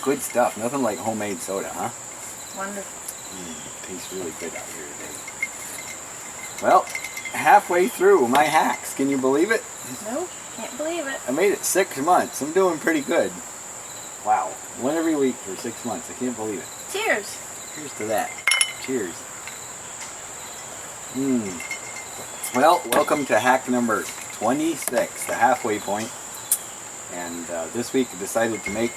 Good stuff. Nothing like homemade soda, huh? Wonderful. Tastes really good out here today. Well, halfway through my hacks. Can you believe it? Nope, can't believe it. I made it 6 months. I'm doing pretty good. Wow. One every week for 6 months. I can't believe it. Cheers. Cheers to that. Cheers. Well, welcome to hack number 26, the halfway point. And this week I decided to make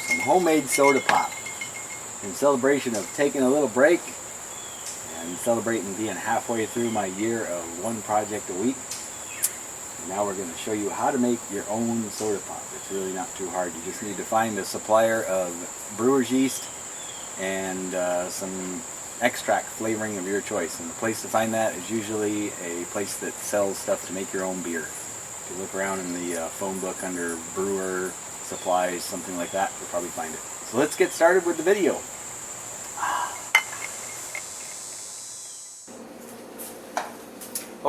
some homemade soda pop in celebration of taking a little break and celebrating being halfway through my year of one project a week. And now we're going to show you how to make your own soda pop. It's really not too hard. You just need to find a supplier of brewer's yeast and some extract flavoring of your choice. And the place to find that is usually a place that sells stuff to make your own beer. If you look around in the phone book under brewer supplies, something like that, you'll probably find it. So let's get started with the video.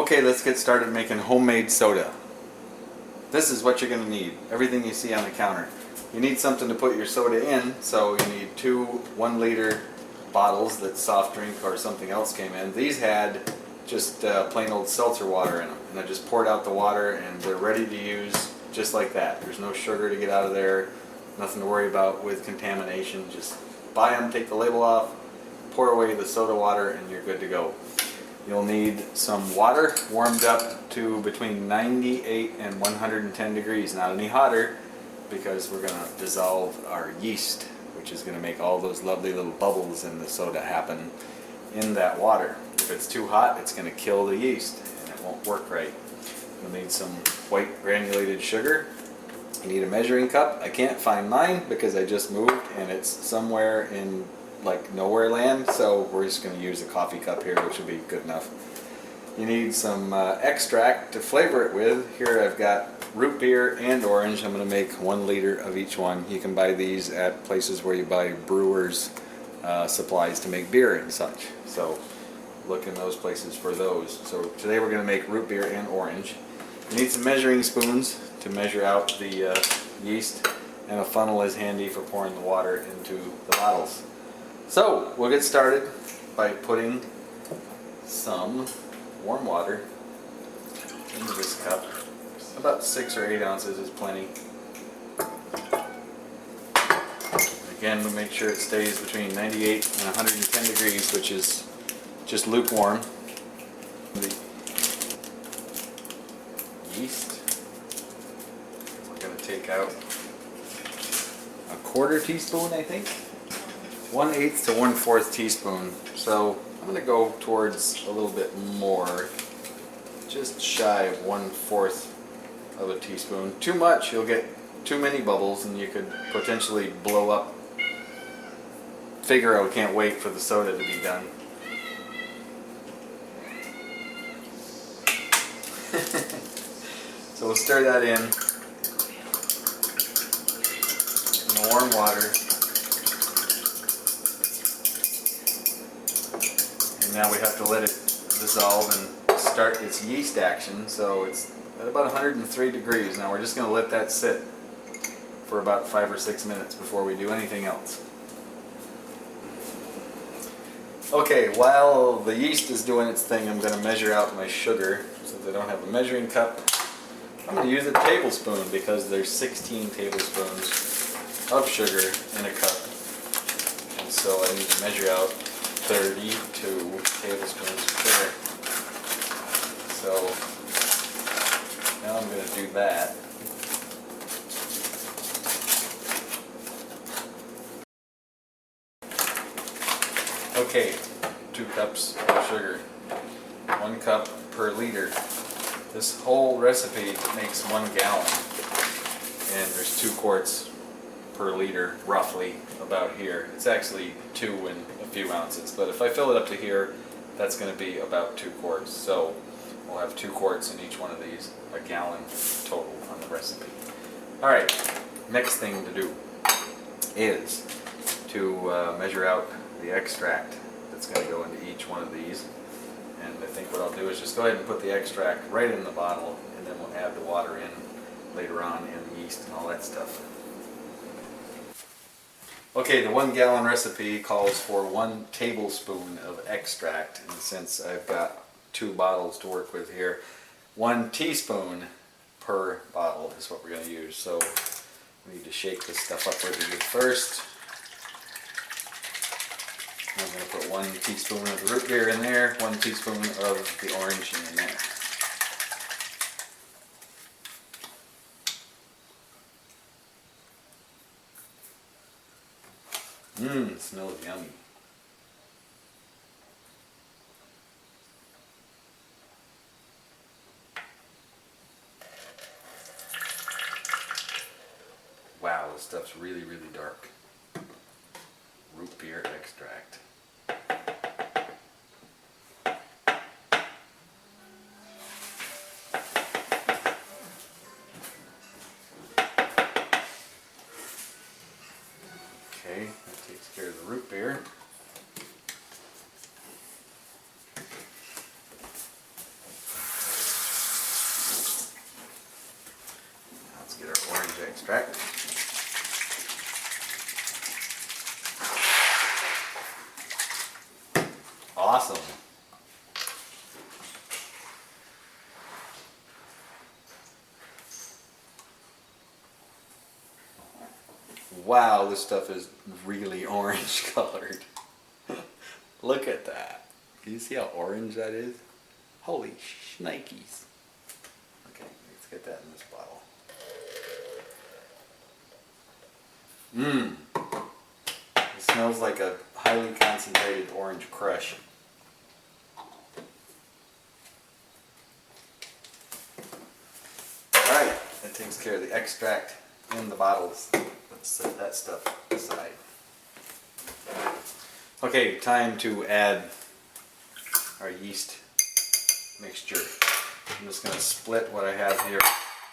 Okay, let's get started making homemade soda. This is what you're going to need. Everything you see on the counter. You need something to put your soda in, so you need 2 1-liter bottles that soft drink or something else came in. These had just plain old seltzer water in them, and I just poured out the water and they're ready to use just like that. There's no sugar to get out of there, nothing to worry about with contamination. Just buy them, take the label off, pour away the soda water, and you're good to go. You'll need some water warmed up to between 98 and 110 degrees, not any hotter, because we're going to dissolve our yeast, which is going to make all those lovely little bubbles in the soda happen in that water. If it's too hot, it's going to kill the yeast and it won't work right. You'll need some white granulated sugar. You need a measuring cup. I can't find mine because I just moved and it's somewhere in like nowhere land, so we're just going to use a coffee cup here, which will be good enough. You need some extract to flavor it with. Here I've got root beer and orange. I'm going to make 1 liter of each one. You can buy these at places where you buy brewers supplies to make beer and such. So look in those places for those. So today we're going to make root beer and orange. You need some measuring spoons to measure out the yeast, and a funnel is handy for pouring the water into the bottles. So we'll get started by putting some warm water into this cup. About 6 or 8 ounces is plenty. Again, we make sure it stays between 98 and 110 degrees, which is just lukewarm. The yeast, we're going to take out a 1/4 teaspoon, I think. 1/8 to 1/4 teaspoon. So I'm going to go towards a little bit more, just shy of 1/4 of a teaspoon. Too much, you'll get too many bubbles and you could potentially blow up. Figaro can't wait for the soda to be done. So we'll stir that in the warm water. And now we have to let it dissolve and start its yeast action. So it's at about 103 degrees. Now we're just going to let that sit for about 5 or 6 minutes before we do anything else. Okay, while the yeast is doing its thing, I'm going to measure out my sugar. Since I don't have a measuring cup, I'm going to use a tablespoon because there's 16 tablespoons of sugar in a cup. And so I need to measure out 32 tablespoons of sugar. So now I'm going to do that. Okay, 2 cups of sugar, 1 cup per liter. This whole recipe makes 1 gallon, and there's 2 quarts per liter, roughly about here. It's actually 2 and a few ounces, but if I fill it up to here, that's going to be about 2 quarts. So we'll have 2 quarts in each one of these, a gallon total on the recipe. Alright, next thing to do is to measure out the extract that's going to go into each one of these. And I think what I'll do is just go ahead and put the extract right in the bottle, and then we'll add the water in later on, and the yeast and all that stuff. Okay, the 1 gallon recipe calls for 1 tablespoon of extract, and since I've got 2 bottles to work with here, 1 teaspoon per bottle is what we're going to use. So we need to shake this stuff up really good first. I'm going to put 1 teaspoon of the root beer in there, 1 teaspoon of the orange in there. It smells yummy. Wow, this stuff's really, really dark. Root beer extract. Okay, that takes care of the root beer. Now let's get our orange extract. Awesome. Wow, this stuff is really orange colored. Look at that. Can you see how orange that is? Holy shnikes. Okay, let's get that in this bottle. It smells like a highly concentrated orange crush. Alright, that takes care of the extract in the bottles. Let's set that stuff aside. Okay, time to add our yeast mixture. I'm just going to split what I have here,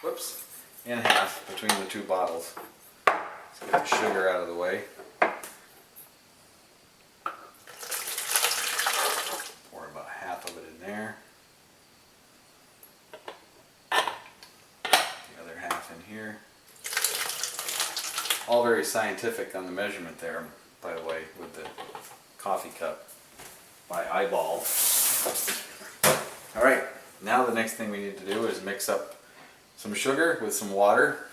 whoops, in half between the 2 bottles. Let's get the sugar out of the way. Pour about half of it in there. The other half in here. All very scientific on the measurement there, by the way, with the coffee cup by eyeball. Alright, now the next thing we need to do is mix up some sugar with some water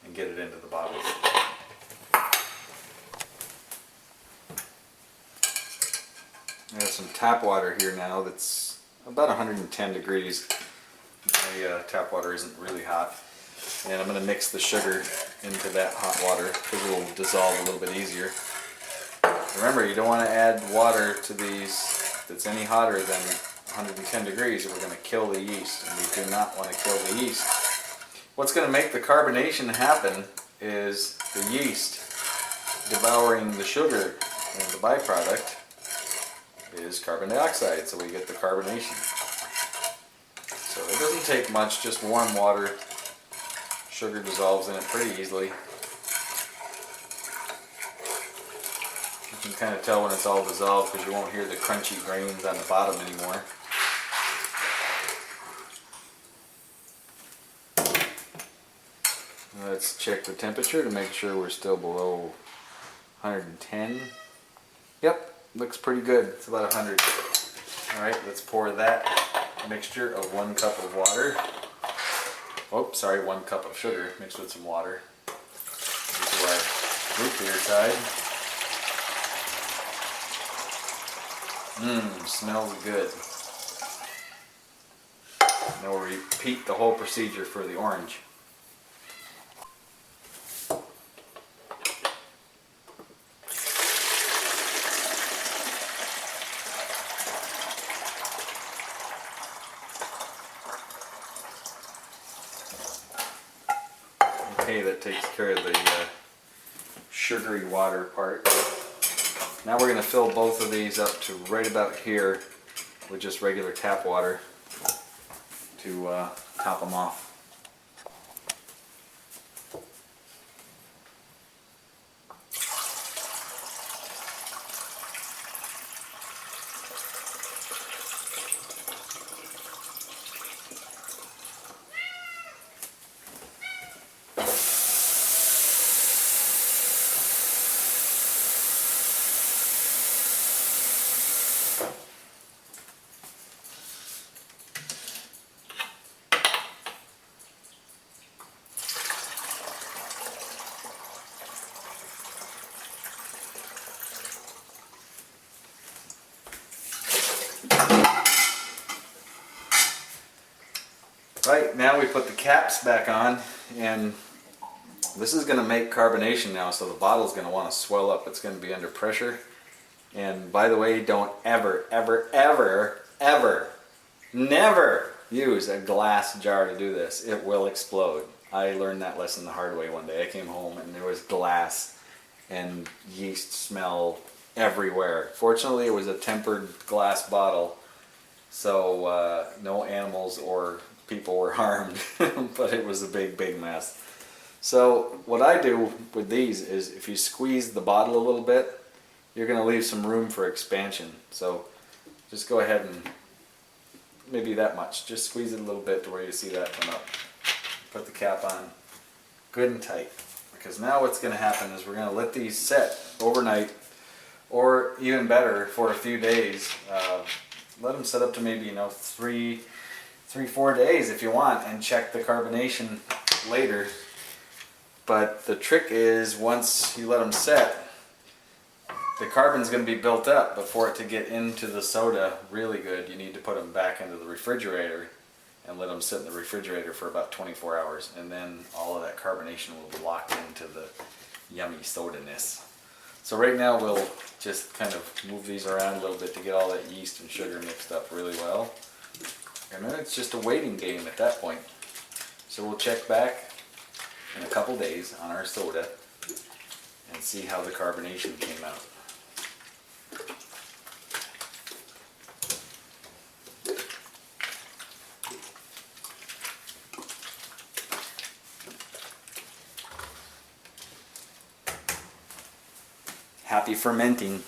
and get it into the bottles. I have some tap water here now that's about 110 degrees. My tap water isn't really hot. And I'm going to mix the sugar into that hot water because it will dissolve a little bit easier. Remember, you don't want to add water to these that's any hotter than 110 degrees or we're going to kill the yeast, and we do not want to kill the yeast. What's going to make the carbonation happen is the yeast devouring the sugar, and the byproduct is carbon dioxide, so we get the carbonation. So it doesn't take much, just warm water. Sugar dissolves in it pretty easily. You can kind of tell when it's all dissolved because you won't hear the crunchy grains on the bottom anymore. Let's check the temperature to make sure we're still below 110. Yep, looks pretty good. It's about 100. Alright, let's pour that mixture of 1 cup of water. Oh, sorry, 1 cup of sugar mixed with some water into our root beer side. Smells good. Now we'll repeat the whole procedure for the orange. Okay, that takes care of the sugary water part. Now we're going to fill both of these up to right about here with just regular tap water to top them off. Right, now we put the caps back on, and this is going to make carbonation now, so the bottle's going to want to swell up. It's going to be under pressure. And by the way, don't ever, ever, ever, ever, never use a glass jar to do this. It will explode. I learned that lesson the hard way one day. I came home and there was glass and yeast smell everywhere. Fortunately, it was a tempered glass bottle, so no animals or people were harmed, but it was a big, big mess. So what I do with these is if you squeeze the bottle a little bit, you're going to leave some room for expansion. So just go ahead and maybe that much. Just squeeze it a little bit to where you see that come up. Put the cap on good and tight. Because now what's going to happen is we're going to let these set overnight, or even better, for a few days. Let them set up to maybe 3-4 days if you want, and check the carbonation later. But the trick is once you let them set, the carbon's going to be built up, but for it to get into the soda really good, you need to put them back into the refrigerator and let them sit in the refrigerator for about 24 hours, and then all of that carbonation will be locked into the yummy soda-ness. So right now we'll just kind of move these around a little bit to get all that yeast and sugar mixed up really well. And then it's just a waiting game at that point. So we'll check back in a couple days on our soda and see how the carbonation came out. Happy fermenting.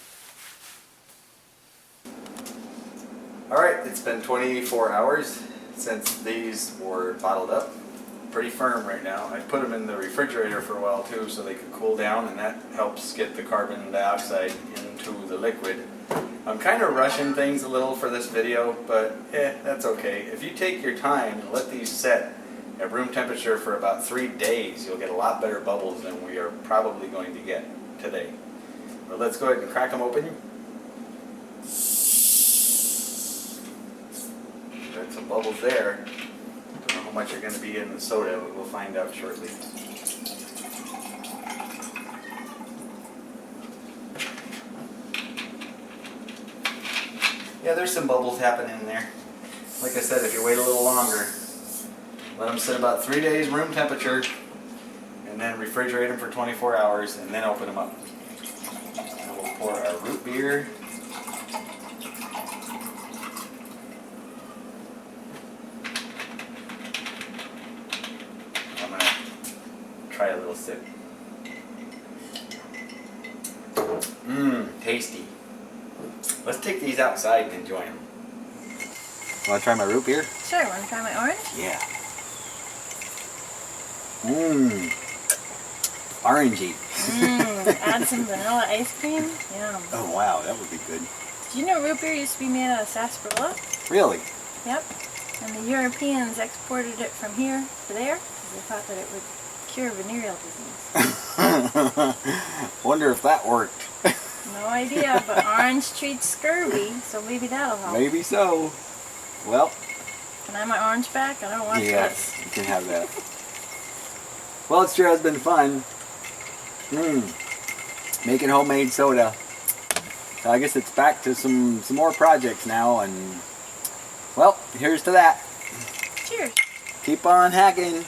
Alright, it's been 24 hours since these were bottled up. Pretty firm right now. I put them in the refrigerator for a while too so they could cool down, and that helps get the carbon dioxide into the liquid. I'm kind of rushing things a little for this video, but that's okay. If you take your time and let these set at room temperature for about 3 days, you'll get a lot better bubbles than we are probably going to get today. But let's go ahead and crack them open. Got some bubbles there. Don't know how much are going to be in the soda, but we'll find out shortly. Yeah, there's some bubbles happening in there. Like I said, if you wait a little longer, let them sit about 3 days room temperature, and then refrigerate them for 24 hours, and then open them up. And we'll pour our root beer. I'm going to try a little sip. Tasty. Let's take these outside and enjoy them. Want to try my root beer? Sure, want to try my orange? Yeah. Orangey. Add some vanilla ice cream? Yum. Oh wow, that would be good. Did you know root beer used to be made out of sarsaparilla? Really? Yep. And the Europeans exported it from here to there because they thought that it would cure venereal disease. Wonder if that worked. No idea, but orange treats scurvy, so maybe that'll help. Maybe so. Well. Can I have my orange back? I don't want this. You can have that. Well, it sure has been fun. Making homemade soda. So I guess it's back to some more projects now, and well, here's to that. Cheers. Keep on hacking.